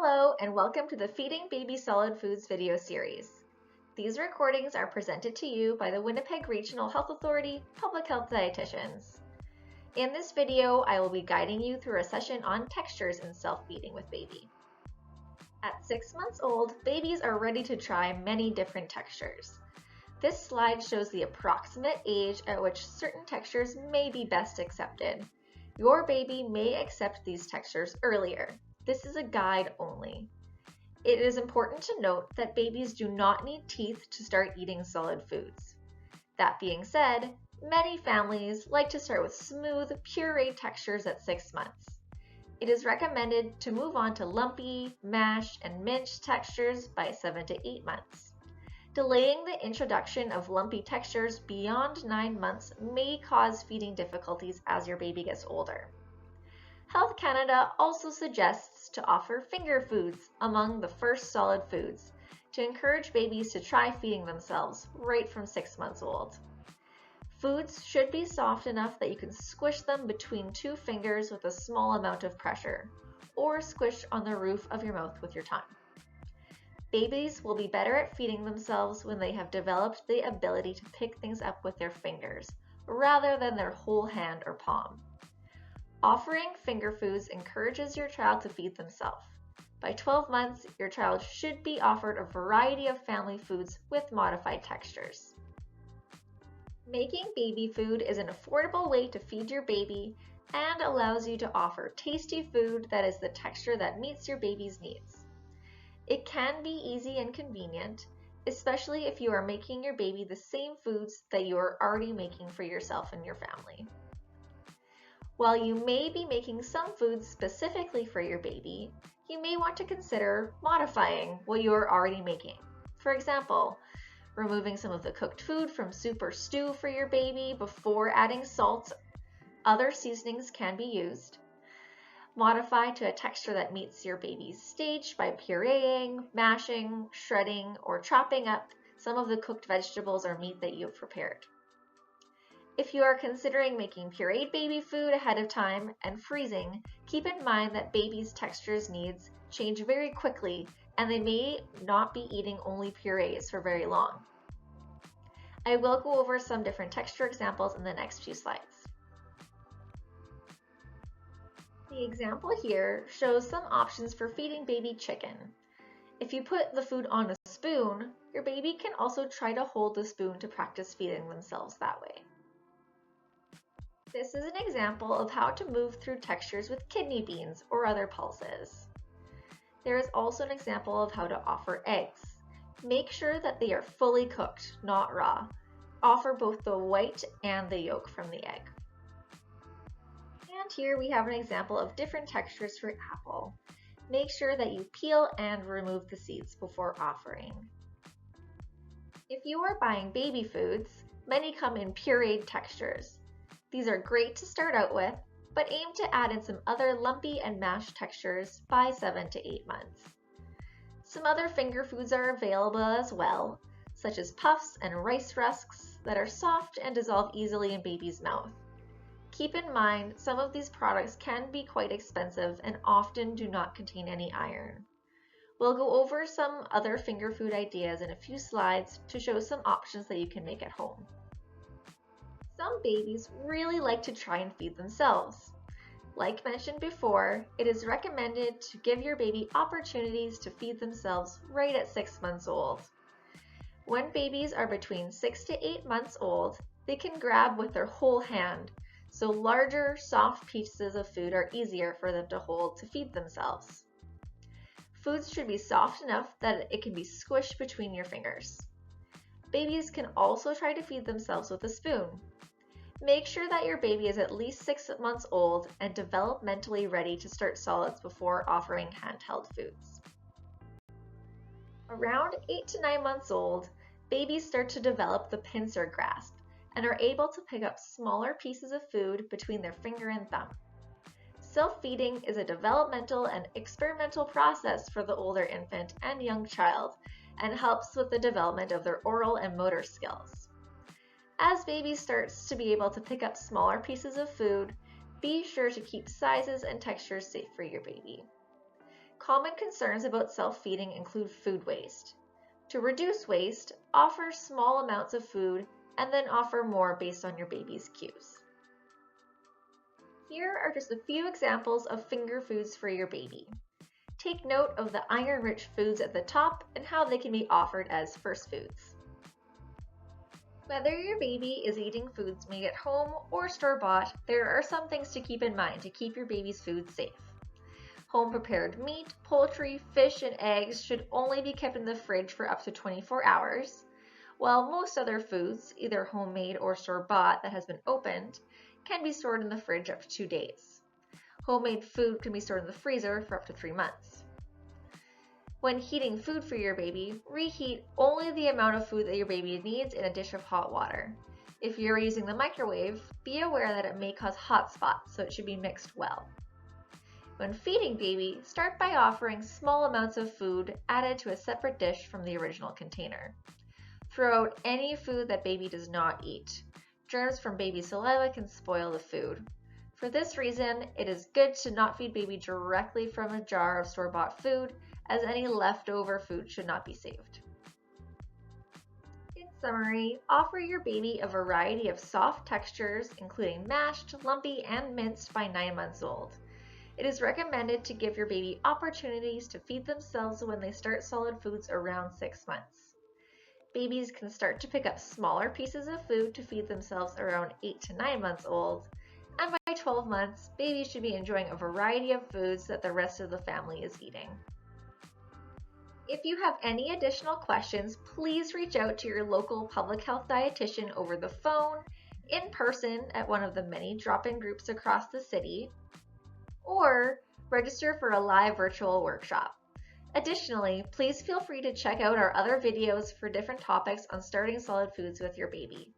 Hello and welcome to the Feeding Baby Solid Foods video series. These recordings are presented to you by the Winnipeg Regional Health Authority Public Health Dietitians. In this video, I will be guiding you through a session on textures in self-feeding with baby. At 6 months old, babies are ready to try many different textures. This slide shows the approximate age at which certain textures may be best accepted. Your baby may accept these textures earlier. This is a guide only. It is important to note that babies do not need teeth to start eating solid foods. That being said, many families like to start with smooth, pureed textures at 6 months. It is recommended to move on to lumpy, mash, and mince textures by 7 to 8 months. Delaying the introduction of lumpy textures beyond 9 months may cause feeding difficulties as your baby gets older. Health Canada also suggests to offer finger foods among the first solid foods to encourage babies to try feeding themselves right from 6 months old. Foods should be soft enough that you can squish them between 2 fingers with a small amount of pressure, or squish on the roof of your mouth with your tongue. Babies will be better at feeding themselves when they have developed the ability to pick things up with their fingers, rather than their whole hand or palm. Offering finger foods encourages your child to feed themselves. By 12 months, your child should be offered a variety of family foods with modified textures. Making baby food is an affordable way to feed your baby and allows you to offer tasty food that is the texture that meets your baby's needs. It can be easy and convenient, especially if you are making your baby the same foods that you are already making for yourself and your family. While you may be making some foods specifically for your baby, you may want to consider modifying what you are already making. For example, removing some of the cooked food from soup or stew for your baby before adding salt. Other seasonings can be used. Modify to a texture that meets your baby's stage by pureeing, mashing, shredding, or chopping up some of the cooked vegetables or meat that you have prepared. If you are considering making pureed baby food ahead of time and freezing, keep in mind that baby's textures needs change very quickly and they may not be eating only purees for very long. I will go over some different texture examples in the next few slides. The example here shows some options for feeding baby chicken. If you put the food on a spoon, your baby can also try to hold the spoon to practice feeding themselves that way. This is an example of how to move through textures with kidney beans or other pulses. There is also an example of how to offer eggs. Make sure that they are fully cooked, not raw. Offer both the white and the yolk from the egg. And here we have an example of different textures for apple. Make sure that you peel and remove the seeds before offering. If you are buying baby foods, many come in pureed textures. These are great to start out with, but aim to add in some other lumpy and mashed textures by 7 to 8 months. Some other finger foods are available as well, such as puffs and rice rusks that are soft and dissolve easily in baby's mouth. Keep in mind, some of these products can be quite expensive and often do not contain any iron. We'll go over some other finger food ideas in a few slides to show some options that you can make at home. Some babies really like to try and feed themselves. Like mentioned before, it is recommended to give your baby opportunities to feed themselves right at 6 months old. When babies are between 6 to 8 months old, they can grab with their whole hand, so larger, soft pieces of food are easier for them to hold to feed themselves. Foods should be soft enough that it can be squished between your fingers. Babies can also try to feed themselves with a spoon. Make sure that your baby is at least 6 months old and developmentally ready to start solids before offering handheld foods. Around 8 to 9 months old, babies start to develop the pincer grasp and are able to pick up smaller pieces of food between their finger and thumb. Self-feeding is a developmental and experimental process for the older infant and young child and helps with the development of their oral and motor skills. As baby starts to be able to pick up smaller pieces of food, be sure to keep sizes and textures safe for your baby. Common concerns about self-feeding include food waste. To reduce waste, offer small amounts of food and then offer more based on your baby's cues. Here are just a few examples of finger foods for your baby. Take note of the iron-rich foods at the top and how they can be offered as first foods. Whether your baby is eating foods made at home or store-bought, there are some things to keep in mind to keep your baby's food safe. Home-prepared meat, poultry, fish, and eggs should only be kept in the fridge for up to 24 hours, while most other foods, either homemade or store-bought that has been opened, can be stored in the fridge up to 2 days. Homemade food can be stored in the freezer for up to 3 months. When heating food for your baby, reheat only the amount of food that your baby needs in a dish of hot water. If you're using the microwave, be aware that it may cause hot spots, so it should be mixed well. When feeding baby, start by offering small amounts of food added to a separate dish from the original container. Throw out any food that baby does not eat. Germs from baby saliva can spoil the food. For this reason, it is good to not feed baby directly from a jar of store-bought food, as any leftover food should not be saved. In summary, offer your baby a variety of soft textures, including mashed, lumpy, and minced by 9 months old. It is recommended to give your baby opportunities to feed themselves when they start solid foods around 6 months. Babies can start to pick up smaller pieces of food to feed themselves around 8 to 9 months old, and by 12 months, babies should be enjoying a variety of foods that the rest of the family is eating. If you have any additional questions, please reach out to your local public health dietitian over the phone, in person at one of the many drop-in groups across the city, or register for a live virtual workshop. Additionally, please feel free to check out our other videos for different topics on starting solid foods with your baby.